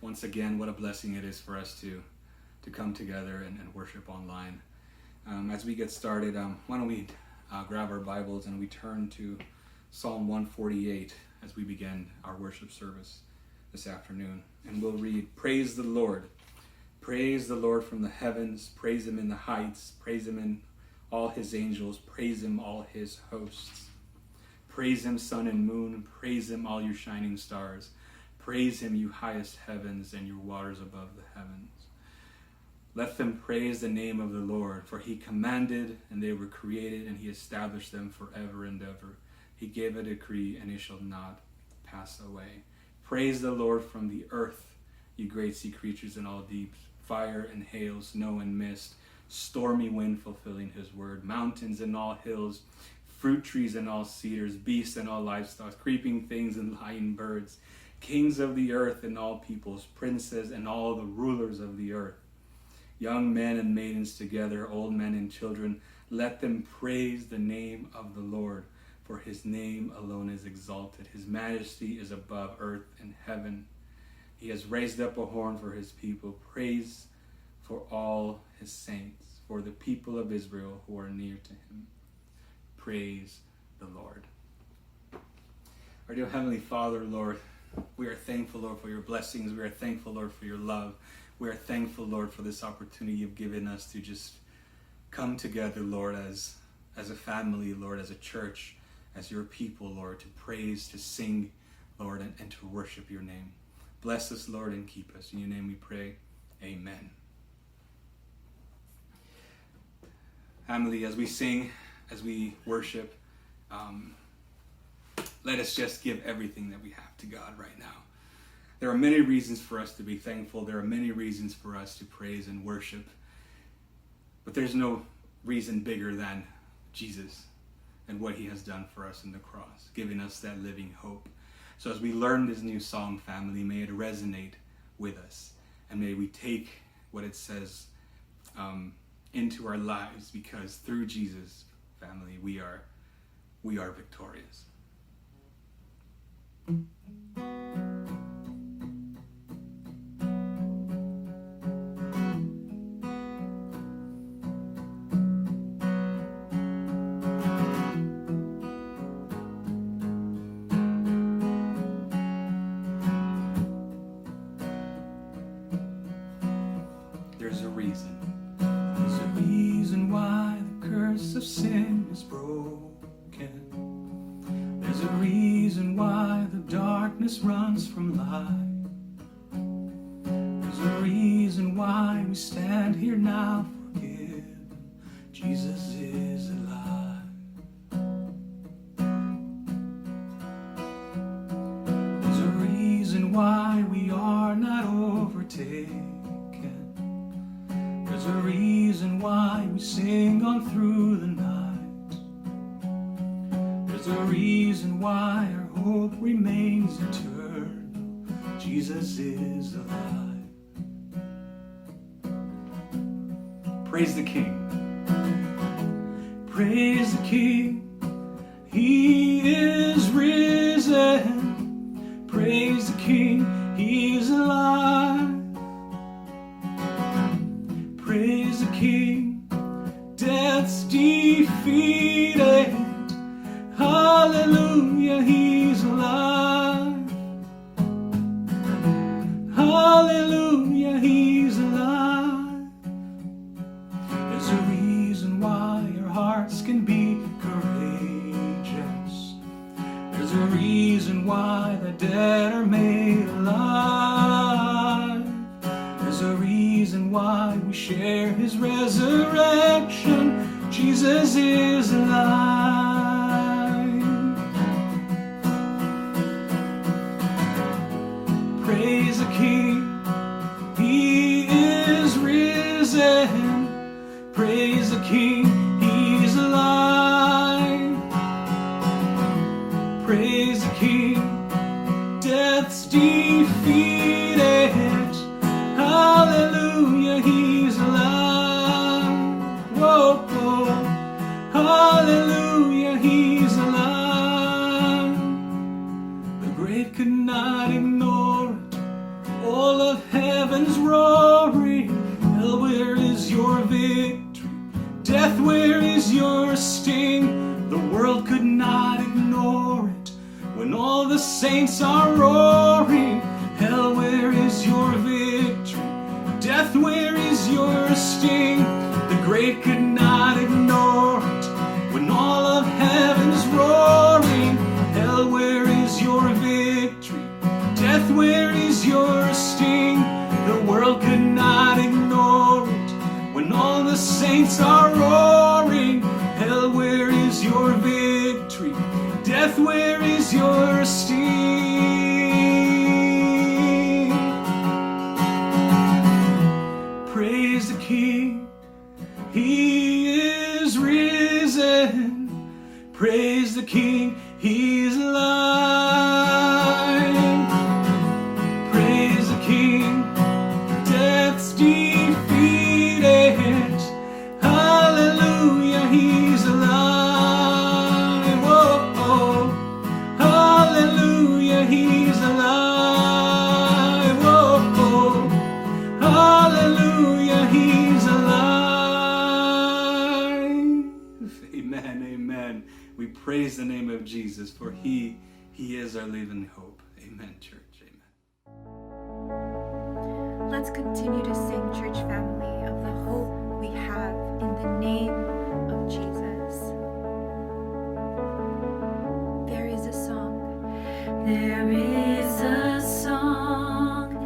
once again, what a blessing it is for us to come together and worship online. As we get started, why don't we grab our Bibles and we turn to Psalm 148 as we begin our worship service this afternoon. And we'll read, "Praise the Lord. Praise the Lord from the heavens. Praise him in the heights. Praise him in all his angels. Praise him, all his hosts. Praise him, sun and moon. Praise him, all your shining stars. Praise him, you highest heavens and your waters above the heavens. Let them praise the name of the Lord, for he commanded and they were created, and he established them forever and ever. He gave a decree and it shall not pass away. Praise the Lord from the earth, you great sea creatures in all deeps, fire and hail, snow and mist, stormy wind fulfilling his word, mountains and all hills, fruit trees and all cedars, beasts and all livestock, creeping things and flying birds, kings of the earth and all peoples, princes and all the rulers of the earth, young men and maidens together, old men and children, let them praise the name of the Lord, for his name alone is exalted. His majesty is above earth and heaven. He has raised up a horn for his people, praise for all his saints, for the people of Israel who are near to him. Praise the Lord." Our dear Heavenly Father, Lord, we are thankful, Lord, for your blessings. We are thankful, Lord, for your love. We are thankful, Lord, for this opportunity you've given us to just come together, Lord, as a family, Lord, as a church, as your people, Lord, to praise, to sing, Lord, and to worship your name. Bless us, Lord, and keep us. In your name we pray. Amen. Family, as we sing, as we worship, let us just give everything that we have to God right now. There are many reasons for us to be thankful. There are many reasons for us to praise and worship. But there's no reason bigger than Jesus and what he has done for us in the cross, giving us that living hope. So as we learn this new song, family, may it resonate with us. And may we take what it says into our lives, because through Jesus, family, we are victorious. There's a reason. There's a reason why the curse of sin is broken. There's a reason why the darkness runs from light. There's a reason why we stand here now forgiven. Jesus is alive. There's a reason why we are not overtaken. There's a reason why we sing on through the night. There's a reason why our hope remains eternal. Jesus is alive. Praise the King. Praise the King. He is risen. Praise the King. He's alive. Praise the King, death's defeated. Hallelujah, he's alive. Hallelujah, he's alive. There's a reason why your hearts can be courageous. There's a reason why the dead are made alive. There's a reason why we share his resurrection. Jesus is alive. Praise the King. He is risen. Praise the King. He's alive. Praise the King. Death's defeated. Hallelujah, he's alive. Whoa, whoa. Hallelujah, of heaven's roaring. Hell, where is your victory? Death, where is your sting? The world could not ignore it when all the saints are roaring. Hell, where is your victory? Death, where is your sting? The grave could not ignore it when all of heaven's roaring. Hell, where is your victory? Death, where is your sting? The world could not ignore it when all the saints are roaring. Hell, where is your victory? Death, where is your sting? Praise the King, He is risen. Praise the King, He's alive. Praise the King, death's defeated. Hallelujah, He's alive. Oh, oh. Hallelujah, He's alive. Oh, oh. Hallelujah, He's alive. Amen, amen. We praise the name of Jesus, for He is our living hope. Amen, church. Let's continue to sing, church family, of the hope we have in the name of Jesus. There is a song. There is a song,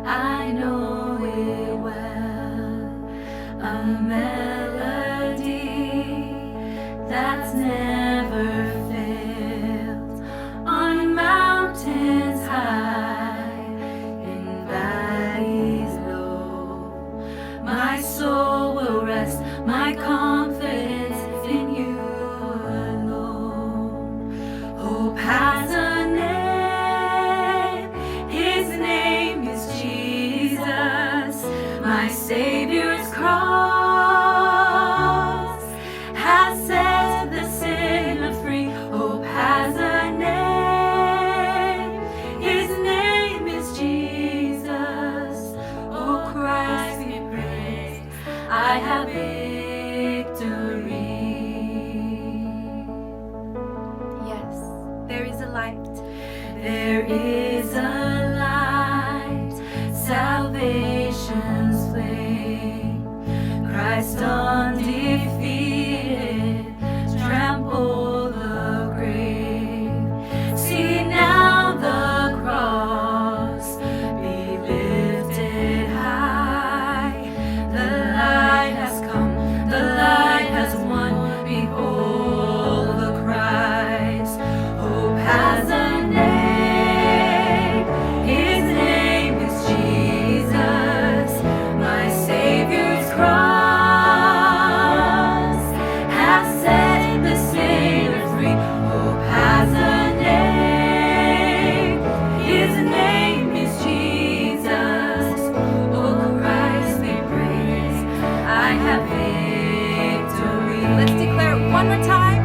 I know it well, a melody that's never failed, on mountains high, in valleys low. My soul will rest, my confidence in you alone. Hope has a name, His name is Jesus. My Savior's cross has set the sinner free. Hope has a name, His name is Jesus. Oh, Christ be praised, I have victory. Yes, there is a light. There is a light, salvation's flame. Christ undefeated, trample the grave. See now the cross be lifted high. The light has come, the light has won. Behold the Christ. Hope has a name, His name is Jesus. My Savior's cross has set the sinner free. Hope has a name, His name is Jesus. Oh, Christ be praised, I have victory. Let's declare it one more time.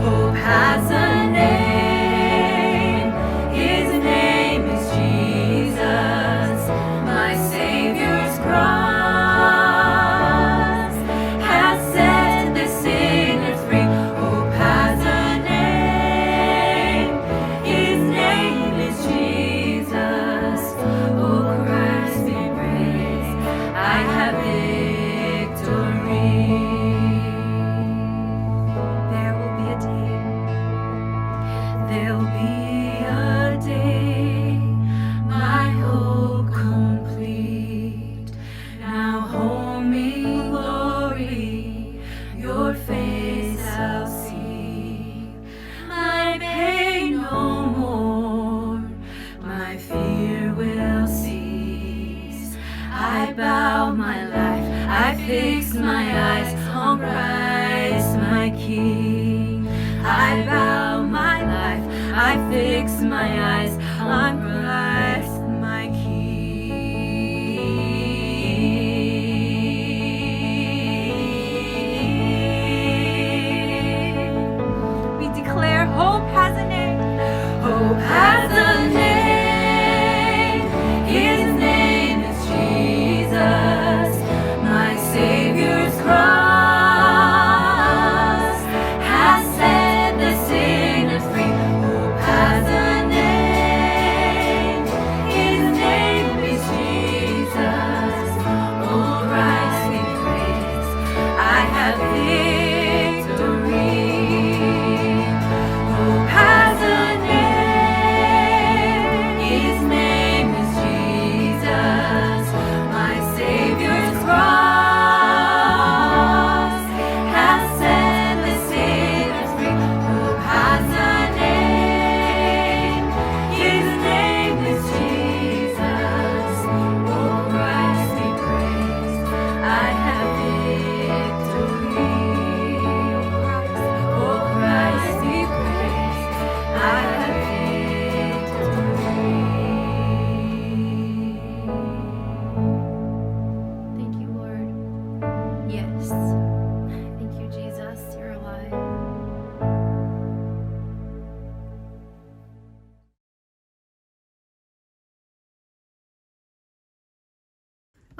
Hope has a name, His name is Jesus. My Savior's cross has set the sinner free. Hope has a name, His name is Jesus. Oh, Christ be praised, I have victory. There will be a day, there'll be a day, my hope complete. Now home in glory, your face I'll see. My pain no more, my fear will cease. I bow my life, I fix my eyes on Christ my King. I bow my life, I fix my eyes on Christ my King. We declare hope has a name. Hope has a name, His name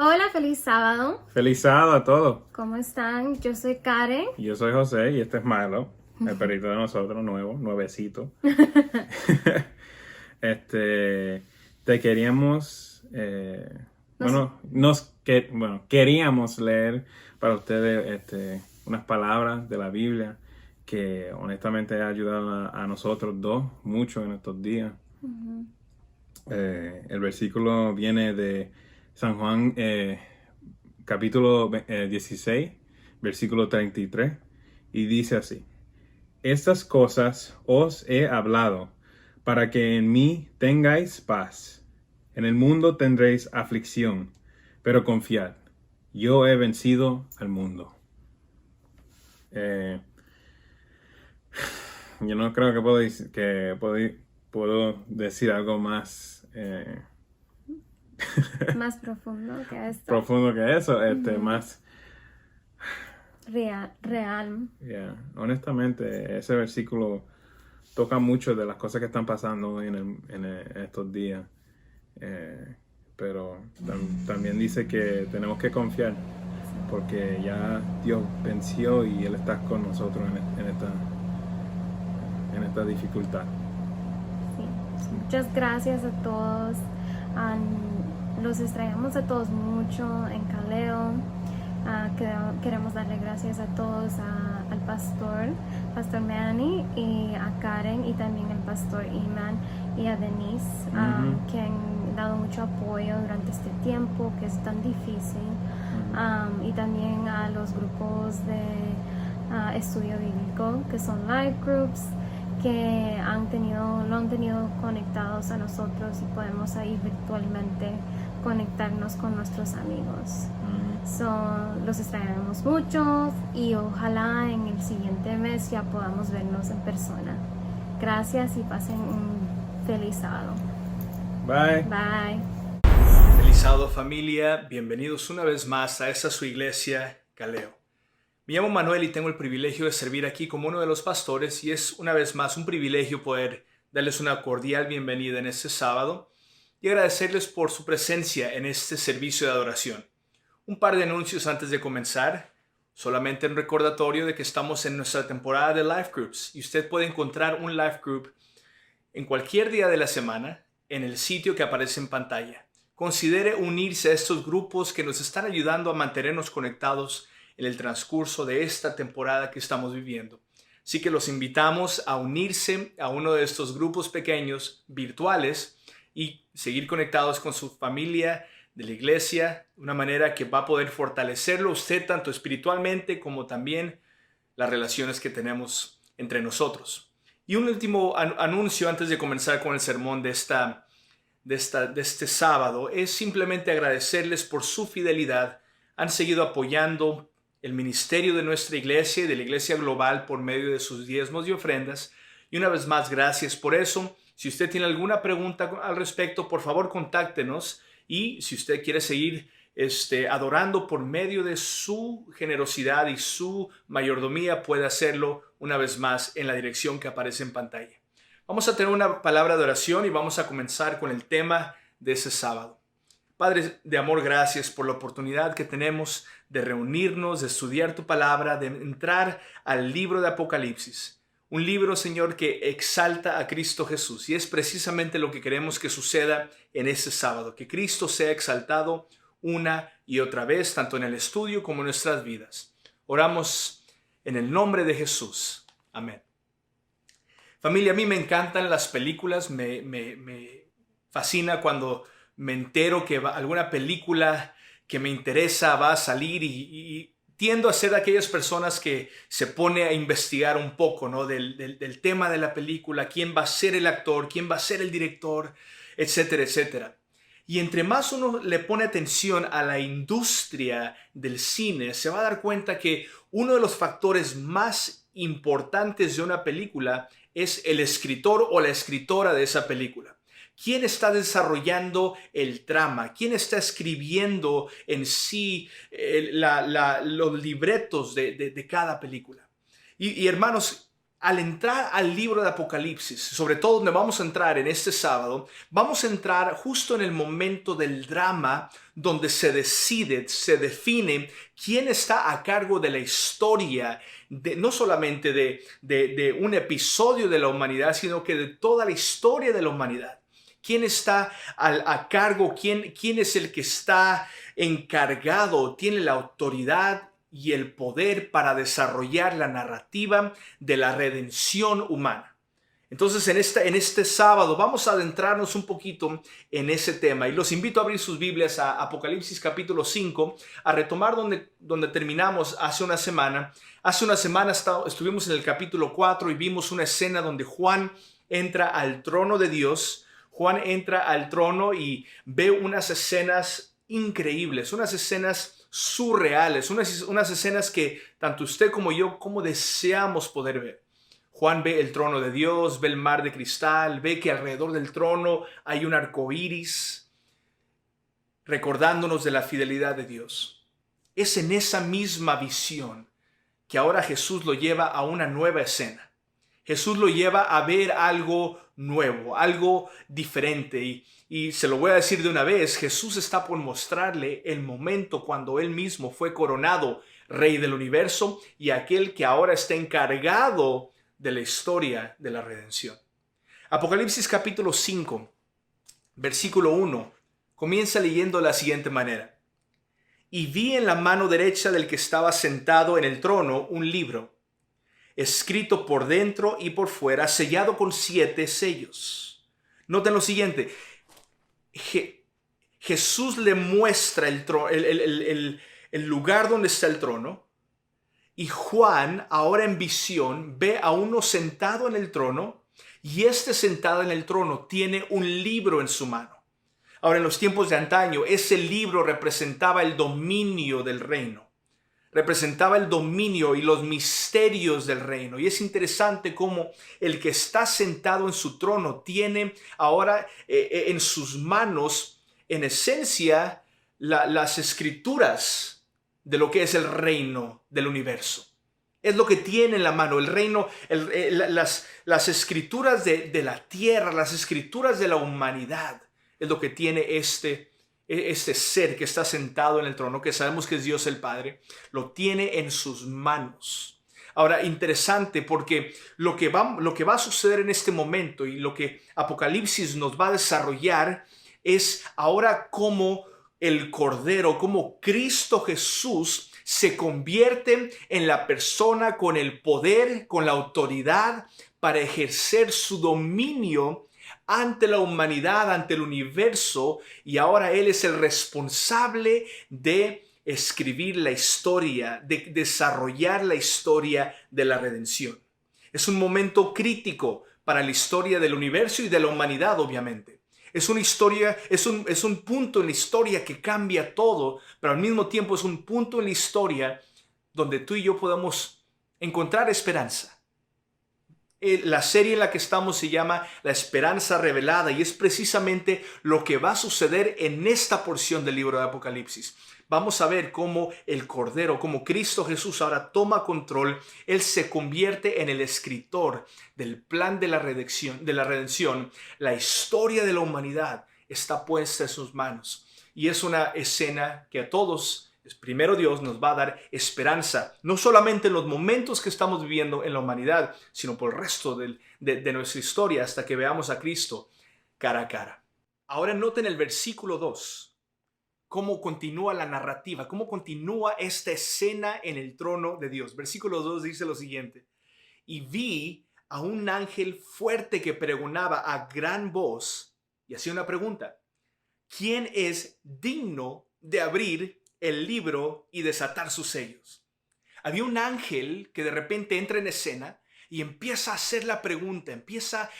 Hola, feliz sábado. Feliz sábado a todos. ¿Cómo están? Yo soy Karen. Yo soy José y este es Milo, el perrito de nosotros, nuevecito. Te queríamos, queríamos leer para ustedes unas palabras de la Biblia que honestamente ha ayudado a nosotros dos mucho en estos días. El versículo viene de San Juan, capítulo 16, versículo 33, y dice así: Estas cosas os he hablado, para que en mí tengáis paz. En el mundo tendréis aflicción, pero confiad, yo he vencido al mundo. Yo no creo que puedo decir algo más Más profundo que esto. profundo que eso, más... Real. Honestamente, ese versículo toca mucho de las cosas que están pasando en estos días. Pero también dice que tenemos que confiar, porque ya Dios venció y Él está con nosotros en esta dificultad. Sí. Muchas gracias a todos. Los extrañamos a todos mucho en Caleo. Queremos darle gracias a todos, al Pastor Manny, y a Karen, y también al Pastor Iman y a Denise, que han dado mucho apoyo durante este tiempo que es tan difícil. Y también a los grupos de estudio bíblico, que son life groups, que lo han tenido conectados a nosotros, y podemos ahí virtualmente conectarnos con nuestros amigos. Los extrañamos mucho, y ojalá en el siguiente mes ya podamos vernos en persona. Gracias y pasen un feliz sábado. Bye. Bye. Feliz sábado, familia. Bienvenidos una vez más a esta su iglesia, Caleo. Me llamo Manuel y tengo el privilegio de servir aquí como uno de los pastores, y es una vez más un privilegio poder darles una cordial bienvenida en este sábado y agradecerles por su presencia en este servicio de adoración. Un par de anuncios antes de comenzar. Solamente un recordatorio de que estamos en nuestra temporada de Life Groups, y usted puede encontrar un Life Group en cualquier día de la semana en el sitio que aparece en pantalla. Considere unirse a estos grupos que nos están ayudando a mantenernos conectados en el transcurso de esta temporada que estamos viviendo. Así que los invitamos a unirse a uno de estos grupos pequeños virtuales y seguir conectados con su familia de la iglesia, de una manera que va a poder fortalecerlo usted tanto espiritualmente como también las relaciones que tenemos entre nosotros. Y un último anuncio antes de comenzar con el sermón de este sábado es simplemente agradecerles por su fidelidad. Han seguido apoyando el ministerio de nuestra iglesia y de la iglesia global por medio de sus diezmos y ofrendas. Y una vez más, gracias por eso. Si usted tiene alguna pregunta al respecto, por favor, contáctenos. Y si usted quiere seguir adorando por medio de su generosidad y su mayordomía, puede hacerlo una vez más en la dirección que aparece en pantalla. Vamos a tener una palabra de oración y vamos a comenzar con el tema de ese sábado. Padre de amor, gracias por la oportunidad que tenemos de reunirnos, de estudiar tu palabra, de entrar al libro de Apocalipsis. Un libro, Señor, que exalta a Cristo Jesús. Y es precisamente lo que queremos que suceda en este sábado. Que Cristo sea exaltado una y otra vez, tanto en el estudio como en nuestras vidas. Oramos en el nombre de Jesús. Amén. Familia, a mí me encantan las películas. Me fascina cuando me entero que alguna película que me interesa va a salir, y tiendo a ser de aquellas personas que se pone a investigar un poco, ¿no? del tema de la película, quién va a ser el actor, quién va a ser el director, etcétera, etcétera. Y entre más uno le pone atención a la industria del cine, se va a dar cuenta que uno de los factores más importantes de una película es el escritor o la escritora de esa película. ¿Quién está desarrollando el trama? ¿Quién está escribiendo en sí los libretos de cada película? Y hermanos, al entrar al libro de Apocalipsis, sobre todo donde vamos a entrar en este sábado, vamos a entrar justo en el momento del drama donde se decide, se define quién está a cargo de la historia, no solamente de un episodio de la humanidad, sino que de toda la historia de la humanidad. ¿Quién está a cargo? ¿Quién es el que está encargado? Tiene la autoridad y el poder para desarrollar la narrativa de la redención humana. Entonces, en este sábado vamos a adentrarnos un poquito en ese tema y los invito a abrir sus Biblias a Apocalipsis capítulo 5, a retomar donde terminamos hace una semana. Hace una semana estuvimos en el capítulo 4 y vimos una escena donde Juan entra al trono de Dios. Juan entra al trono y ve unas escenas increíbles, unas escenas surreales, unas escenas que tanto usted como yo, como deseamos poder ver. Juan ve el trono de Dios, ve el mar de cristal, ve que alrededor del trono hay un arco iris, recordándonos de la fidelidad de Dios. Es en esa misma visión que ahora Jesús lo lleva a una nueva escena. Jesús lo lleva a ver algo nuevo, algo diferente. Y se lo voy a decir de una vez, Jesús está por mostrarle el momento cuando Él mismo fue coronado Rey del universo y aquel que ahora está encargado de la historia de la redención. Apocalipsis capítulo 5, versículo 1, comienza leyendo de la siguiente manera. Y vi en la mano derecha del que estaba sentado en el trono un libro, escrito por dentro y por fuera, sellado con 7 sellos. Noten lo siguiente. Jesús le muestra el lugar donde está el trono y Juan ahora en visión ve a uno sentado en el trono y este sentado en el trono tiene un libro en su mano. Ahora en los tiempos de antaño ese libro representaba el dominio del reino. Representaba el dominio y los misterios del reino. Y es interesante cómo el que está sentado en su trono tiene ahora en sus manos, en esencia, las escrituras de lo que es el reino del universo. Es lo que tiene en la mano, el reino, las escrituras de la tierra, las escrituras de la humanidad. Es lo que tiene este ser que está sentado en el trono, que sabemos que es Dios el Padre, lo tiene en sus manos. Ahora, interesante porque lo que va a suceder en este momento y lo que Apocalipsis nos va a desarrollar es ahora cómo el Cordero, cómo Cristo Jesús se convierte en la persona con el poder, con la autoridad para ejercer su dominio ante la humanidad, ante el universo, y ahora Él es el responsable de escribir la historia, de desarrollar la historia de la redención. Es un momento crítico para la historia del universo y de la humanidad, obviamente. Es una historia, es un punto en la historia que cambia todo, pero al mismo tiempo es un punto en la historia donde tú y yo podemos encontrar esperanza. La serie en la que estamos se llama La Esperanza Revelada y es precisamente lo que va a suceder en esta porción del libro de Apocalipsis. Vamos a ver cómo el Cordero, cómo Cristo Jesús ahora toma control. Él se convierte en el escritor del plan de la redención. La historia de la humanidad está puesta en sus manos. Y es una escena que a todos, primero Dios nos va a dar esperanza, no solamente en los momentos que estamos viviendo en la humanidad, sino por el resto de nuestra historia hasta que veamos a Cristo cara a cara. Ahora noten el versículo 2. Cómo continúa la narrativa, cómo continúa esta escena en el trono de Dios. Versículo 2 dice lo siguiente. Y vi a un ángel fuerte que pregonaba a gran voz y hacía una pregunta. ¿Quién es digno de abrir el libro y desatar sus sellos? Había un ángel que de repente entra en escena y empieza a hacer la pregunta, empieza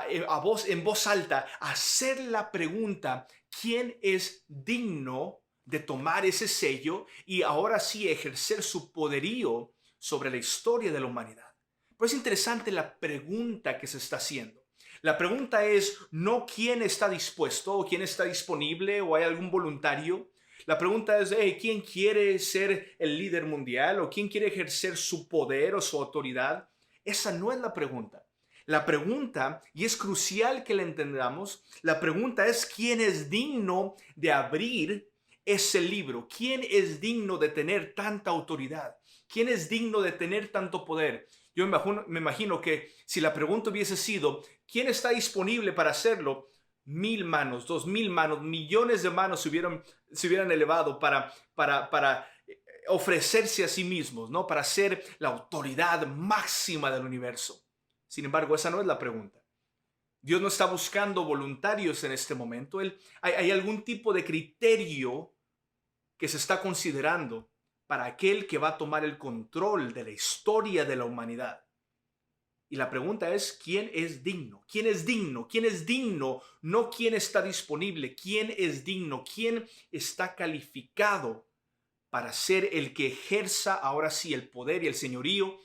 en voz alta a hacer la pregunta. ¿Quién es digno de tomar ese sello y ahora sí ejercer su poderío sobre la historia de la humanidad? Pues es interesante la pregunta que se está haciendo. La pregunta es no quién está dispuesto o quién está disponible o hay algún voluntario. La pregunta es ¿quién quiere ser el líder mundial o quién quiere ejercer su poder o su autoridad? Esa no es la pregunta. La pregunta, y es crucial que la entendamos, la pregunta es ¿quién es digno de abrir ese libro? ¿Quién es digno de tener tanta autoridad? ¿Quién es digno de tener tanto poder? Yo me imagino que si la pregunta hubiese sido ¿quién está disponible para hacerlo? 1000 manos, 2000 manos, millones de manos se hubieran elevado para ofrecerse a sí mismos, ¿no? Para ser la autoridad máxima del universo. Sin embargo, esa no es la pregunta. Dios no está buscando voluntarios en este momento. Hay algún tipo de criterio que se está considerando para aquel que va a tomar el control de la historia de la humanidad. Y la pregunta es, ¿quién es digno? ¿Quién es digno? ¿Quién es digno? No quién está disponible. ¿Quién es digno? ¿Quién está calificado para ser el que ejerza ahora sí el poder y el señorío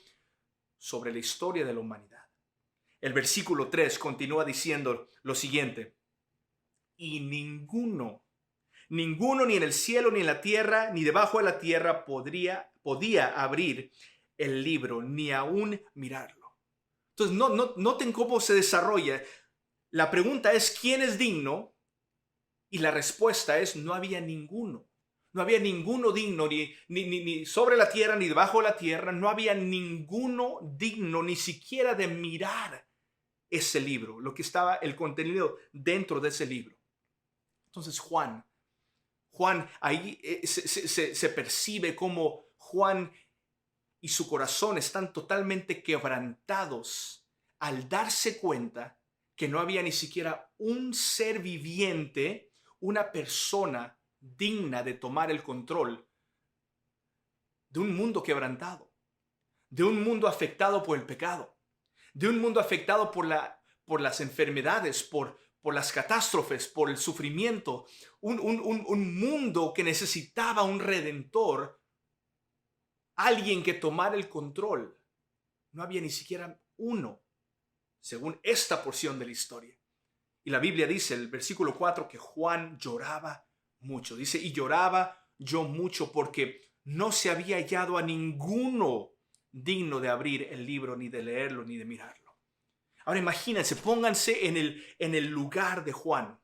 sobre la historia de la humanidad? El versículo 3 continúa diciendo lo siguiente: y ninguno ni en el cielo, ni en la tierra, ni debajo de la tierra podía abrir el libro, ni aún mirarlo. Entonces, noten cómo se desarrolla. La pregunta es, ¿quién es digno? Y la respuesta es, no había ninguno. No había ninguno digno, ni sobre la tierra, ni debajo de la tierra. No había ninguno digno, ni siquiera de mirar ese libro, lo que estaba, el contenido dentro de ese libro. Entonces Juan, ahí se percibe como Juan y su corazón están totalmente quebrantados al darse cuenta que no había ni siquiera un ser viviente, una persona digna de tomar el control de un mundo quebrantado, de un mundo afectado por el pecado, de un mundo afectado por las enfermedades, por las catástrofes, por el sufrimiento, un mundo que necesitaba un redentor, alguien que tomara el control. No había ni siquiera uno, según esta porción de la historia. Y la Biblia dice, el versículo 4, que Juan lloraba mucho. Dice, y lloraba yo mucho porque no se había hallado a ninguno digno de abrir el libro, ni de leerlo, ni de mirarlo. Ahora imagínense, pónganse en el lugar de Juan.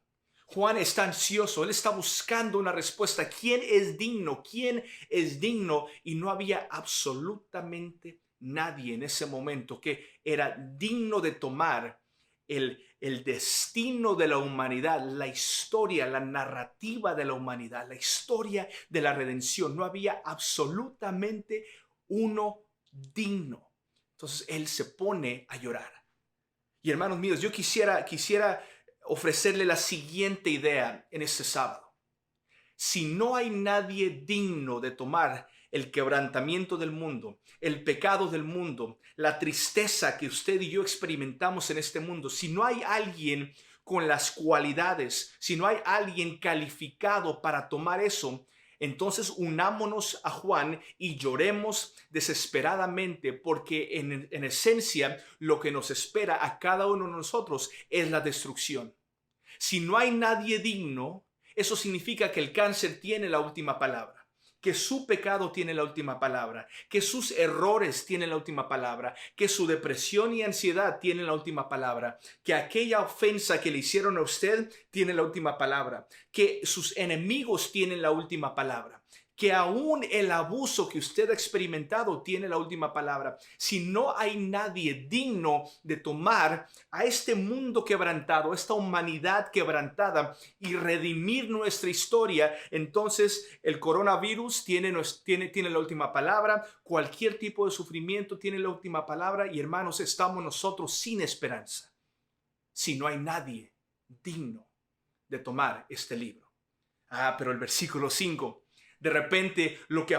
Juan está ansioso, él está buscando una respuesta. ¿Quién es digno? ¿Quién es digno? Y no había absolutamente nadie en ese momento que era digno de tomar el destino de la humanidad, la historia, la narrativa de la humanidad, la historia de la redención. No había absolutamente uno digno. Entonces él se pone a llorar. Y hermanos míos, yo quisiera ofrecerle la siguiente idea en este sábado. Si no hay nadie digno de tomar el quebrantamiento del mundo, el pecado del mundo, la tristeza que usted y yo experimentamos en este mundo, si no hay alguien con las cualidades, si no hay alguien calificado para tomar eso, entonces unámonos a Juan y lloremos desesperadamente, porque en esencia lo que nos espera a cada uno de nosotros es la destrucción. Si no hay nadie digno, eso significa que el cáncer tiene la última palabra, que su pecado tiene la última palabra, que sus errores tienen la última palabra, que su depresión y ansiedad tienen la última palabra, que aquella ofensa que le hicieron a usted tiene la última palabra, que sus enemigos tienen la última palabra, que aún el abuso que usted ha experimentado tiene la última palabra. Si no hay nadie digno de tomar a este mundo quebrantado, esta humanidad quebrantada y redimir nuestra historia, entonces el coronavirus tiene la última palabra, cualquier tipo de sufrimiento tiene la última palabra, y hermanos, estamos nosotros sin esperanza si no hay nadie digno de tomar este libro. Pero el versículo 5, de repente lo que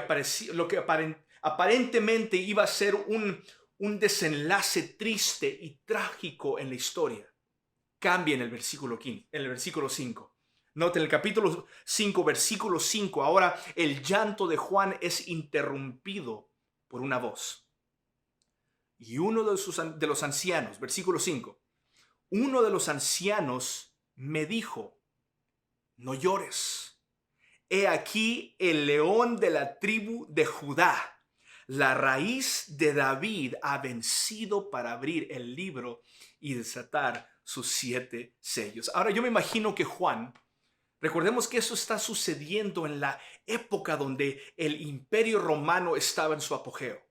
aparentemente iba a ser un desenlace triste y trágico en la historia, cambia en el versículo 5. Noten el capítulo 5, versículo 5. Ahora el llanto de Juan es interrumpido por una voz. Y uno de los ancianos, versículo 5, uno de los ancianos me dijo, no llores. He aquí el león de la tribu de Judá, La raíz de David ha vencido para abrir el libro y desatar sus 7 sellos. Ahora yo me imagino que Juan, recordemos que eso está sucediendo en la época donde el imperio romano estaba en su apogeo.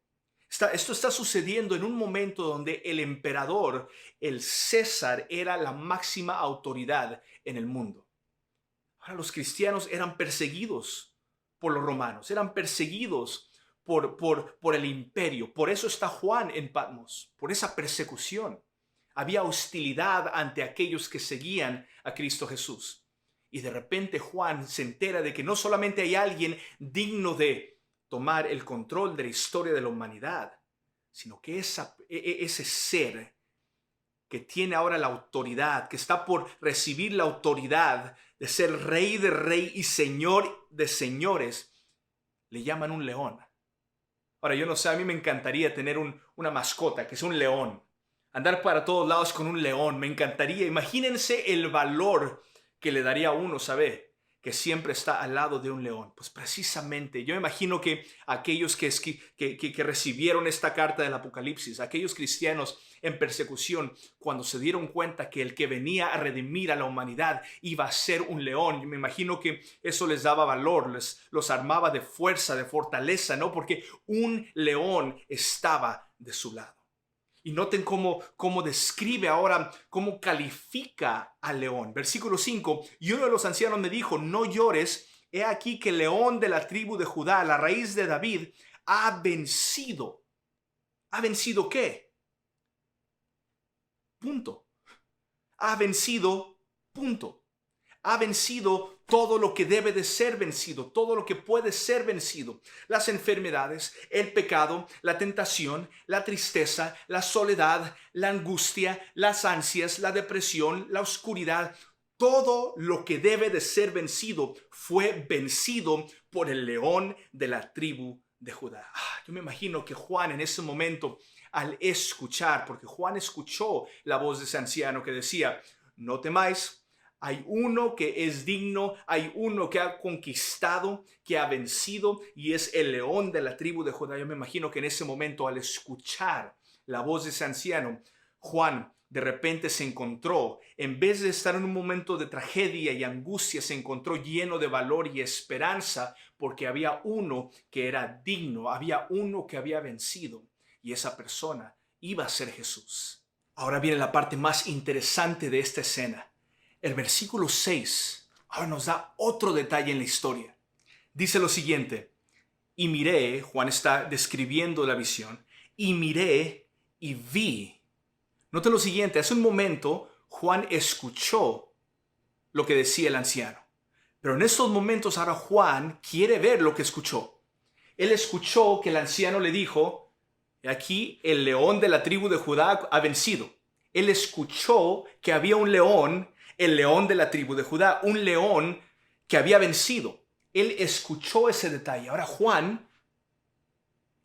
Esto está sucediendo en un momento donde el emperador, el César, era la máxima autoridad en el mundo. Ahora los cristianos eran perseguidos por los romanos, eran perseguidos por el imperio. Por eso está Juan en Patmos, por esa persecución. Había hostilidad ante aquellos que seguían a Cristo Jesús. Y de repente Juan se entera de que no solamente hay alguien digno de tomar el control de la historia de la humanidad, sino que ese ser que tiene ahora la autoridad, que está por recibir la autoridad de ser rey de rey y señor de señores, le llaman un león. Ahora, yo no sé, a mí me encantaría tener una mascota, que sea un león. Andar para todos lados con un león, me encantaría. Imagínense el valor que le daría a uno, ¿sabe? Que siempre está al lado de un león. Pues precisamente, yo me imagino que aquellos que recibieron esta carta del Apocalipsis, aquellos cristianos en persecución, cuando se dieron cuenta que el que venía a redimir a la humanidad iba a ser un león, yo me imagino que eso les daba valor, los armaba de fuerza, de fortaleza, ¿no? Porque un león estaba de su lado. Y noten cómo describe ahora, cómo califica al león. Versículo 5, y uno de los ancianos me dijo, no llores, he aquí que el león de la tribu de Judá, la raíz de David, ha vencido. ¿Ha vencido qué? Punto. Ha vencido, punto. Ha vencido todo lo que debe de ser vencido, todo lo que puede ser vencido. Las enfermedades, el pecado, la tentación, la tristeza, la soledad, la angustia, las ansias, la depresión, la oscuridad. Todo lo que debe de ser vencido fue vencido por el león de la tribu de Judá. Yo me imagino que Juan en ese momento, al escuchar, porque Juan escuchó la voz de ese anciano que decía, no temáis, hay uno que es digno, hay uno que ha conquistado, que ha vencido y es el león de la tribu de Judá. Yo me imagino que en ese momento, al escuchar la voz de ese anciano, Juan de repente se encontró, en vez de estar en un momento de tragedia y angustia, se encontró lleno de valor y esperanza porque había uno que era digno, había uno que había vencido y esa persona iba a ser Jesús. Ahora viene la parte más interesante de esta escena. El versículo 6 ahora nos da otro detalle en la historia. Dice lo siguiente, y miré, Juan está describiendo la visión, y miré y vi. Noten lo siguiente, hace un momento Juan escuchó lo que decía el anciano. Pero en estos momentos ahora Juan quiere ver lo que escuchó. Él escuchó que el anciano le dijo, aquí el león de la tribu de Judá ha vencido. Él escuchó que había un león, el león de la tribu de Judá, un león que había vencido. Él escuchó ese detalle. Ahora Juan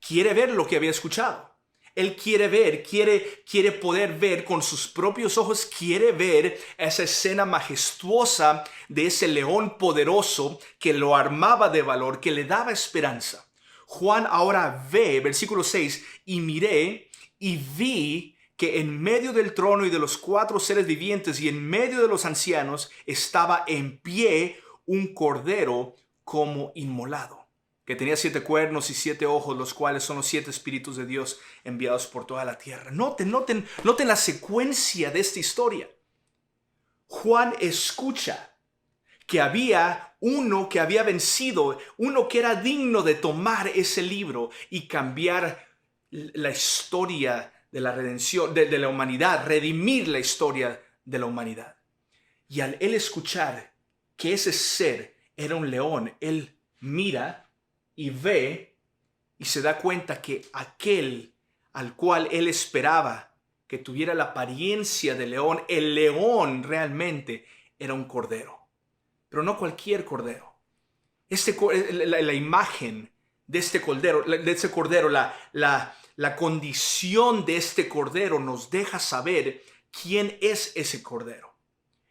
quiere ver lo que había escuchado. Él quiere ver, quiere poder ver con sus propios ojos, quiere ver esa escena majestuosa de ese león poderoso que lo armaba de valor, que le daba esperanza. Juan ahora ve, versículo 6, y miré y vi que en medio del trono y de los 4 seres vivientes y en medio de los ancianos estaba en pie un cordero como inmolado, que tenía 7 cuernos y 7 ojos, los cuales son los 7 espíritus de Dios enviados por toda la tierra. Noten la secuencia de esta historia. Juan escucha que había uno que había vencido, uno que era digno de tomar ese libro y cambiar la historia de la redención, de la humanidad, redimir la historia de la humanidad. Y al él escuchar que ese ser era un león, él mira y ve y se da cuenta que aquel al cual él esperaba que tuviera la apariencia de león, el león realmente era un cordero. Pero no cualquier cordero. La imagen de este cordero, la condición de este cordero nos deja saber quién es ese cordero.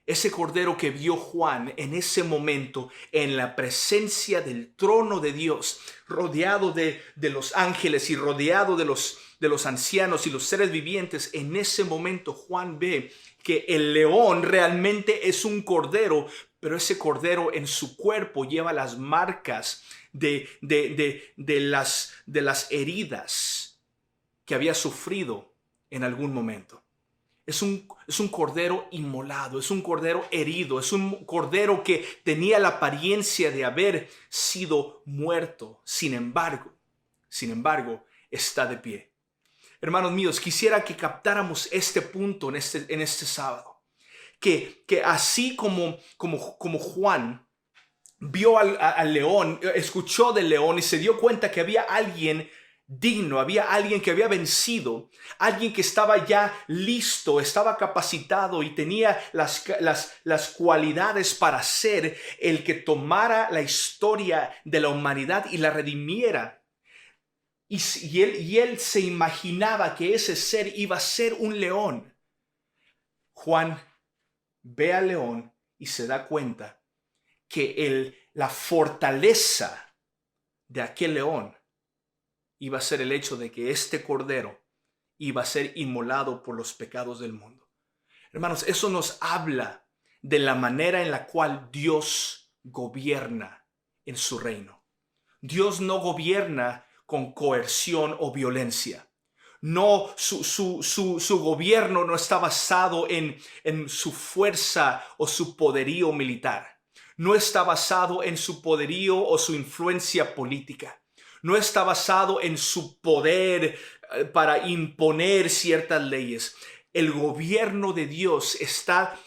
ese cordero que vio Juan en ese momento en la presencia del trono de Dios, rodeado de los ángeles y rodeado de los ancianos y los seres vivientes, en ese momento Juan ve que el león realmente es un cordero, pero ese cordero en su cuerpo lleva las marcas de las heridas que había sufrido en algún momento. Es un cordero inmolado, es un cordero herido, es un cordero que tenía la apariencia de haber sido muerto. Sin embargo, está de pie. Hermanos míos, quisiera que captáramos este punto en este sábado. Que así como Juan vio al león, escuchó del león y se dio cuenta que había alguien digno, había alguien que había vencido, alguien que estaba ya listo, estaba capacitado y tenía las cualidades para ser el que tomara la historia de la humanidad y la redimiera. Y él se imaginaba que ese ser iba a ser un león. Juan ve al león y se da cuenta que la fortaleza de aquel león iba a ser el hecho de que este cordero iba a ser inmolado por los pecados del mundo. Hermanos, eso nos habla de la manera en la cual Dios gobierna en su reino. Dios no gobierna con coerción o violencia. No, su gobierno no está basado en su fuerza o su poderío militar. No está basado en su poderío o su influencia política. No está basado en su poder para imponer ciertas leyes. El gobierno de Dios está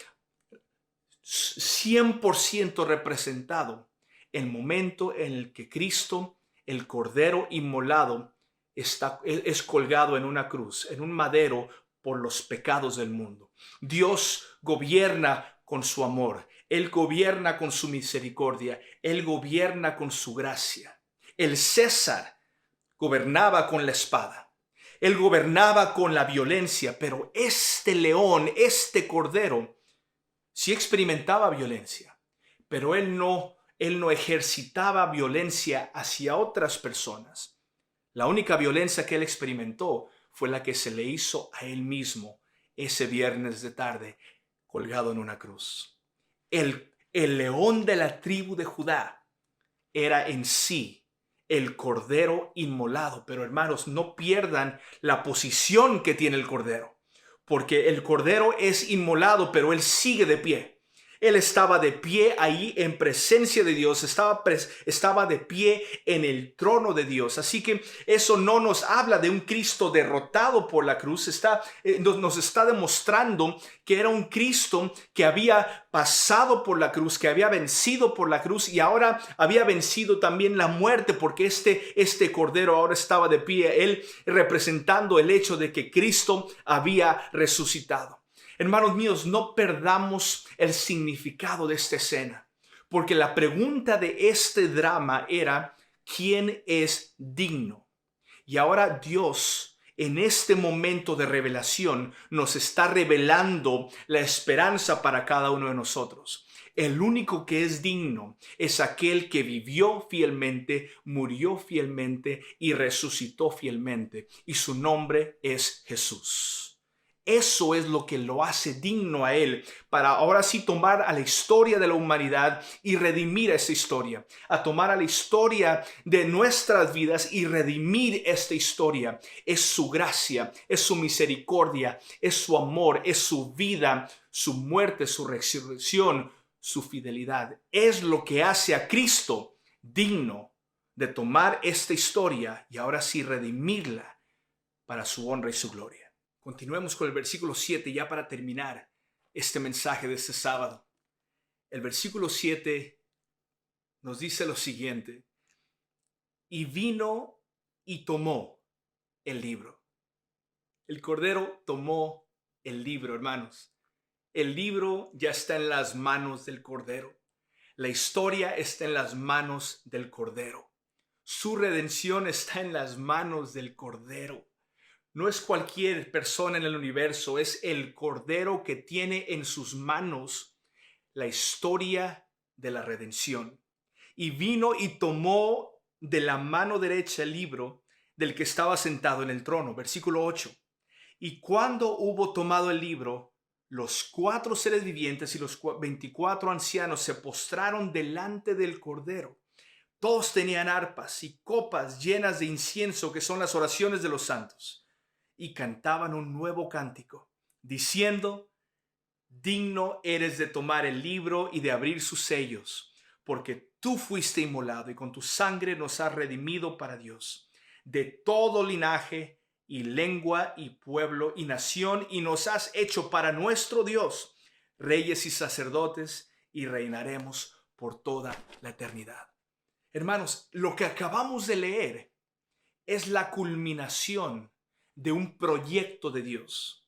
100% representado en el momento en el que Cristo, el Cordero inmolado, es colgado en una cruz, en un madero por los pecados del mundo. Dios gobierna con su amor. Él gobierna con su misericordia. Él gobierna con su gracia. El César gobernaba con la espada. Él gobernaba con la violencia, pero este león, este cordero, sí experimentaba violencia, pero él no ejercitaba violencia hacia otras personas. La única violencia que él experimentó fue la que se le hizo a él mismo ese viernes de tarde, colgado en una cruz. El león de la tribu de Judá era en sí el cordero inmolado. Pero hermanos, no pierdan la posición que tiene el cordero, porque el cordero es inmolado, pero él sigue de pie. Él estaba de pie ahí en presencia de Dios, estaba de pie en el trono de Dios. Así que eso no nos habla de un Cristo derrotado por la cruz, nos está demostrando que era un Cristo que había pasado por la cruz, que había vencido por la cruz y ahora había vencido también la muerte, porque este cordero ahora estaba de pie, él representando el hecho de que Cristo había resucitado. Hermanos míos, no perdamos el significado de esta escena, porque la pregunta de este drama era, ¿quién es digno? Y ahora Dios, en este momento de revelación, nos está revelando la esperanza para cada uno de nosotros. El único que es digno es aquel que vivió fielmente, murió fielmente y resucitó fielmente. Y su nombre es Jesús. Eso es lo que lo hace digno a él, para ahora sí tomar a la historia de la humanidad y redimir esa historia, a tomar a la historia de nuestras vidas y redimir esta historia. Es su gracia, es su misericordia, es su amor, es su vida, su muerte, su resurrección, su fidelidad. Es lo que hace a Cristo digno de tomar esta historia y ahora sí redimirla para su honra y su gloria. Continuemos con el versículo 7 ya para terminar este mensaje de este sábado. El versículo 7 nos dice lo siguiente: y vino y tomó el libro. El Cordero tomó el libro, hermanos. El libro ya está en las manos del Cordero. La historia está en las manos del Cordero. Su redención está en las manos del Cordero. No es cualquier persona en el universo, es el Cordero que tiene en sus manos la historia de la redención. Y vino y tomó de la mano derecha el libro del que estaba sentado en el trono. Versículo 8. Y cuando hubo tomado el libro, los 4 seres vivientes y los 24 ancianos se postraron delante del Cordero. Todos tenían arpas y copas llenas de incienso, que son las oraciones de los santos, y cantaban un nuevo cántico, diciendo: digno eres de tomar el libro y de abrir sus sellos, porque tú fuiste inmolado y con tu sangre nos has redimido para Dios, de todo linaje y lengua y pueblo y nación, y nos has hecho para nuestro Dios reyes y sacerdotes, y reinaremos por toda la eternidad. Hermanos, lo que acabamos de leer es la culminación de un proyecto de Dios.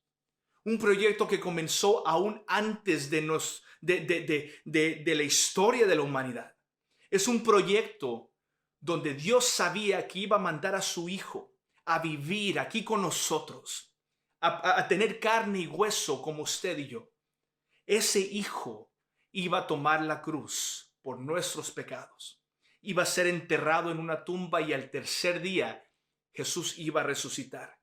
Un proyecto que comenzó aún antes de la historia de la humanidad. Es un proyecto donde Dios sabía que iba a mandar a su Hijo a vivir aquí con nosotros, a tener carne y hueso como usted y yo. Ese Hijo iba a tomar la cruz por nuestros pecados. Iba a ser enterrado en una tumba y al tercer día Jesús iba a resucitar.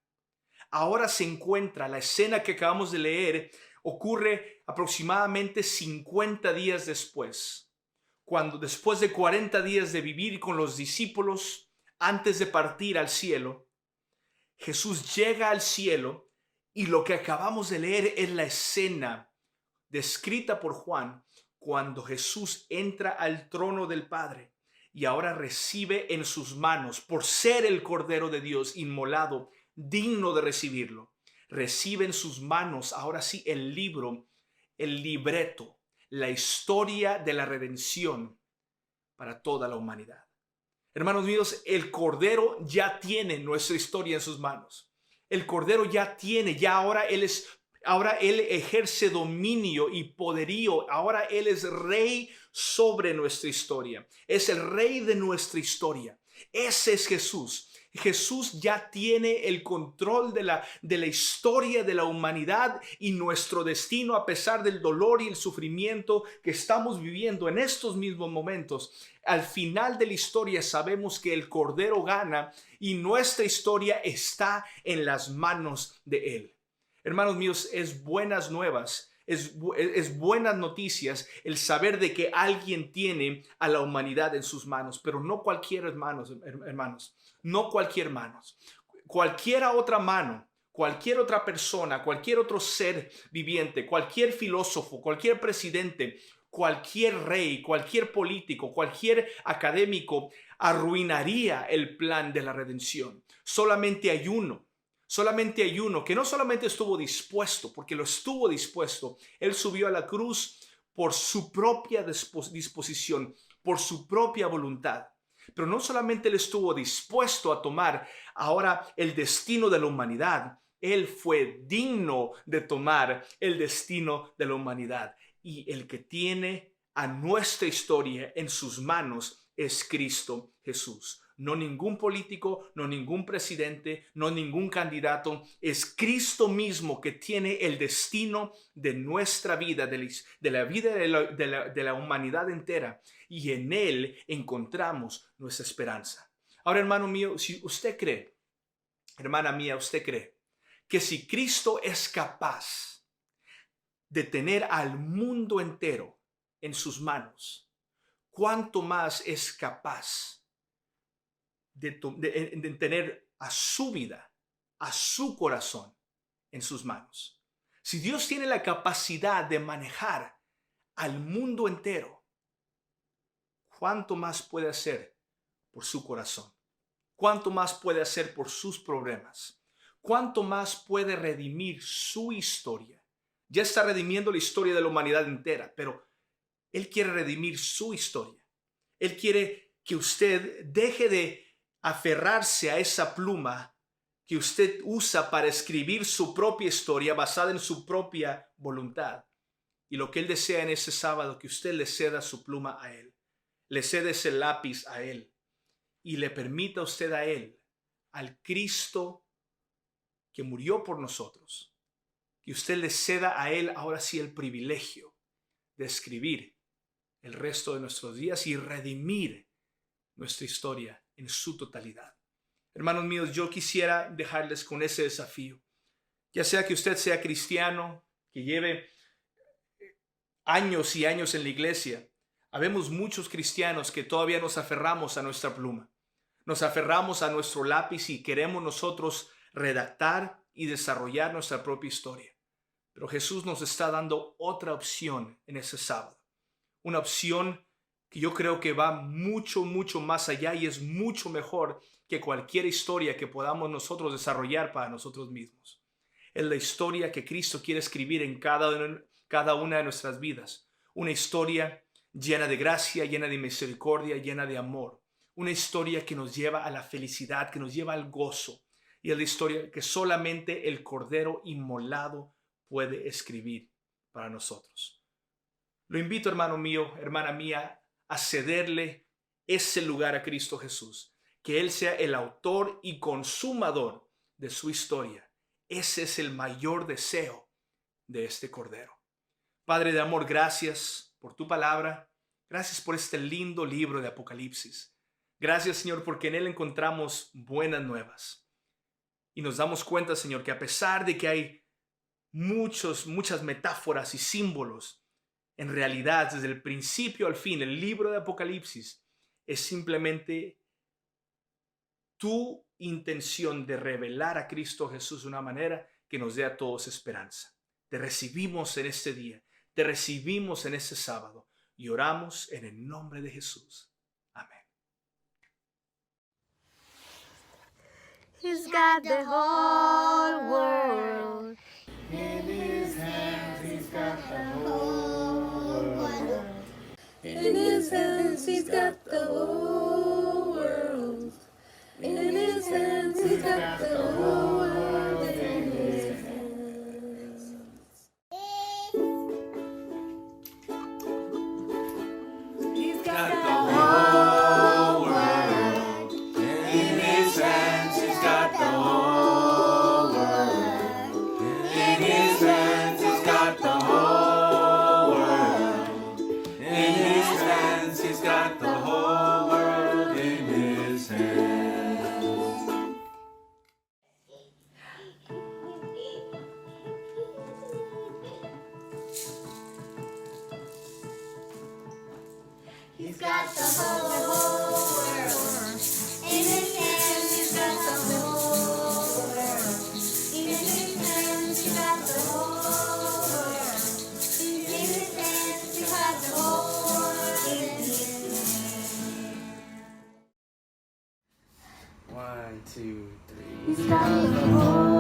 Ahora se encuentra, la escena que acabamos de leer ocurre aproximadamente 50 días después, cuando después de 40 días de vivir con los discípulos antes de partir al cielo, Jesús llega al cielo y lo que acabamos de leer es la escena descrita por Juan cuando Jesús entra al trono del Padre y ahora recibe en sus manos, por ser el Cordero de Dios inmolado, digno de recibirlo, recibe en sus manos ahora sí el libro, el libreto, la historia de la redención para toda la humanidad. Hermanos míos, el Cordero ya tiene nuestra historia en sus manos. El Cordero ya tiene, ahora Él ejerce dominio y poderío. Ahora Él es rey sobre nuestra historia. Es el rey de nuestra historia. Ese es Jesús. Jesús ya tiene el control de la historia de la humanidad y nuestro destino, a pesar del dolor y el sufrimiento que estamos viviendo en estos mismos momentos. Al final de la historia sabemos que el Cordero gana y nuestra historia está en las manos de Él. Hermanos míos, es buenas nuevas, es buenas noticias el saber de que alguien tiene a la humanidad en sus manos, pero no cualquier hermanos, no cualquier manos. Cualquiera otra mano, cualquier otra persona, cualquier otro ser viviente, cualquier filósofo, cualquier presidente, cualquier rey, cualquier político, cualquier académico arruinaría el plan de la redención. Solamente hay uno que no solamente estuvo dispuesto, porque lo estuvo dispuesto. Él subió a la cruz por su propia disposición, por su propia voluntad. Pero no solamente él estuvo dispuesto a tomar ahora el destino de la humanidad, él fue digno de tomar el destino de la humanidad. Y el que tiene a nuestra historia en sus manos es Cristo Jesús. No ningún político, no ningún presidente, no ningún candidato. Es Cristo mismo que tiene el destino de nuestra vida, de la vida de la humanidad entera. Y en Él encontramos nuestra esperanza. Ahora, hermano mío, si usted cree, hermana mía, usted cree que si Cristo es capaz de tener al mundo entero en sus manos, ¿cuánto más es capaz de tener a su vida, a su corazón en sus manos? Si Dios tiene la capacidad de manejar al mundo entero, ¿cuánto más puede hacer por su corazón? ¿Cuánto más puede hacer por sus problemas? ¿Cuánto más puede redimir su historia? Ya está redimiendo la historia de la humanidad entera, pero Él quiere redimir su historia. Él quiere que usted deje de aferrarse a esa pluma que usted usa para escribir su propia historia basada en su propia voluntad. Y lo que Él desea en ese sábado, que usted le ceda su pluma a Él, le ceda ese lápiz a Él y le permita usted a Él, al Cristo que murió por nosotros, que usted le ceda a Él ahora sí el privilegio de escribir el resto de nuestros días y redimir nuestra historia en su totalidad. Hermanos míos, yo quisiera dejarles con ese desafío. Ya sea que usted sea cristiano, que lleve años y años en la iglesia, habemos muchos cristianos que todavía nos aferramos a nuestra pluma, nos aferramos a nuestro lápiz y queremos nosotros redactar y desarrollar nuestra propia historia. Pero Jesús nos está dando otra opción en ese sábado, una opción que yo creo que va mucho, mucho más allá y es mucho mejor que cualquier historia que podamos nosotros desarrollar para nosotros mismos. Es la historia que Cristo quiere escribir en cada una de nuestras vidas. Una historia llena de gracia, llena de misericordia, llena de amor. Una historia que nos lleva a la felicidad, que nos lleva al gozo. Y es la historia que solamente el Cordero inmolado puede escribir para nosotros. Lo invito, hermano mío, hermana mía, a cederle ese lugar a Cristo Jesús. Que Él sea el autor y consumador de su historia. Ese es el mayor deseo de este Cordero. Padre de amor, gracias por tu palabra. Gracias por este lindo libro de Apocalipsis. Gracias, Señor, porque en él encontramos buenas nuevas. Y nos damos cuenta, Señor, que a pesar de que hay muchas metáforas y símbolos, en realidad, desde el principio al fin, el libro de Apocalipsis es simplemente tu intención de revelar a Cristo Jesús de una manera que nos dé a todos esperanza. Te recibimos en este día, te recibimos en este sábado y oramos en el nombre de Jesús. Amén. He's got the whole world In his hands, he's got the whole world. In his hands, he's got the whole world. In his hands, he's got the whole world in his hands. He's got the whole world. In his hands, he's got the whole world. In his hands, he's got the whole world. In his hands, he's got the whole world in his hands. He's got the whole world. In his hands, he's got the whole world. In his hands, he's got the whole world. In his hands, he's got the whole world. In his hands. 1, 2, 3. He's got the whole